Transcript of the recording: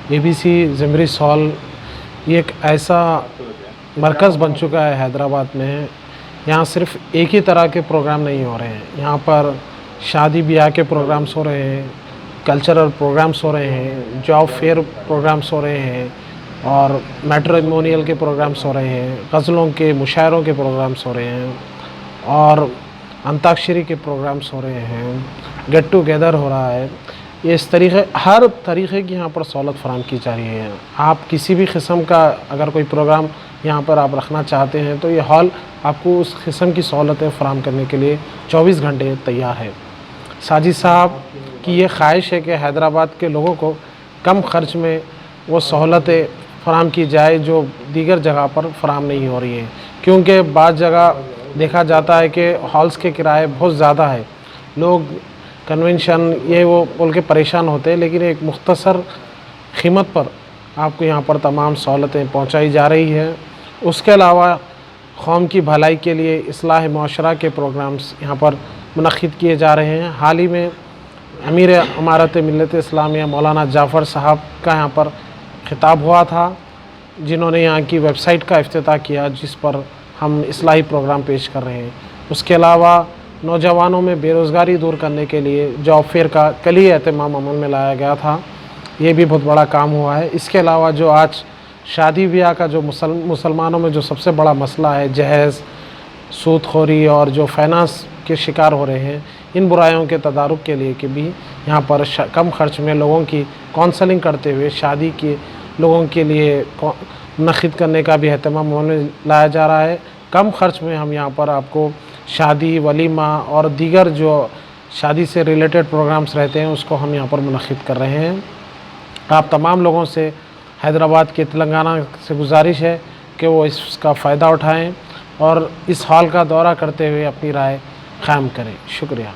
ABC ज़िमरिस hall ये एक ऐसा मरकज़ बन चुका है हैदराबाद में। यहाँ सिर्फ एक ही तरह के प्रोग्राम नहीं हो रहे हैं, यहाँ पर शादी ब्याह के प्रोग्राम्स हो रहे हैं, कल्चरल प्रोग्राम्स हो रहे हैं, जॉब फेयर प्रोग्राम्स हो रहे हैं और मैट्रिमोनियल के प्रोग्राम्स हो रहे हैं, गज़लों के मुशायरों के प्रोग्राम्स हो रहे हैं और अंताक्षरी के प्रोग्राम्स हो रहे हैं, गेट टुगेदर हो रहा है। ये इस तरीक़े हर तरीक़े की यहाँ पर सहूलत फ़राहम की जा रही है। आप किसी भी किस्म का अगर कोई प्रोग्राम यहाँ पर आप रखना चाहते हैं तो ये हॉल आपको उस किस्म की सहूलतें फ़राहम करने के लिए 24 घंटे तैयार है। साजिद साहब की ये ख्वाहिश है कि हैदराबाद के लोगों को कम ख़र्च में वो सहूलतें फ़राहम की जाए जो दीगर जगह पर फ़राहम नहीं हो रही हैं, क्योंकि बाज़ जगह देखा जाता है कि हॉल्स के किराए बहुत ज़्यादा है, लोग कन्वेंशन ये वो बोल के परेशान होते हैं, लेकिन एक मुख्तसर कीमत पर आपको यहाँ पर तमाम सहूलतें पहुँचाई जा रही है। उसके अलावा कौम की भलाई के लिए इस्लाह मुआशरा के प्रोग्राम्स यहाँ पर मुनक़्क़िद किए जा रहे हैं। हाल ही में अमीर इमारत मिल्लत इस्लामिया मौलाना जाफ़र साहब का यहाँ पर खिताब हुआ था, जिन्होंने यहाँ की वेबसाइट का इफ्तिताह किया जिस पर हम इस्लाही प्रोग्राम पेश कर रहे हैं। उसके अलावा नौजवानों में बेरोज़गारी दूर करने के लिए जॉब फेयर का कल ही एहतमाम अमल में लाया गया था, ये भी बहुत बड़ा काम हुआ है। इसके अलावा जो आज शादी ब्याह का जो मुसलमानों में जो सबसे बड़ा मसला है, जहेज़, सूदखोरी और जो फाइनेंस के शिकार हो रहे हैं, इन बुराइयों के तदारुक के लिए कि भी यहाँ पर कम ख़र्च में लोगों की काउंसलिंग करते हुए शादी के लोगों के लिए मुनक़्क़िद करने का भी एहतमाम अमल में लाया जा रहा है। कम ख़र्च में हम यहाँ पर आपको शादी, वलीमा और दीगर जो शादी से रिलेटेड प्रोग्राम्स रहते हैं उसको हम यहाँ पर मुनक़्क़िद कर रहे हैं। आप तमाम लोगों से हैदराबाद के तेलंगाना से गुजारिश है कि वो इसका फ़ायदा उठाएं और इस हॉल का दौरा करते हुए अपनी राय क़ायम करें। शुक्रिया।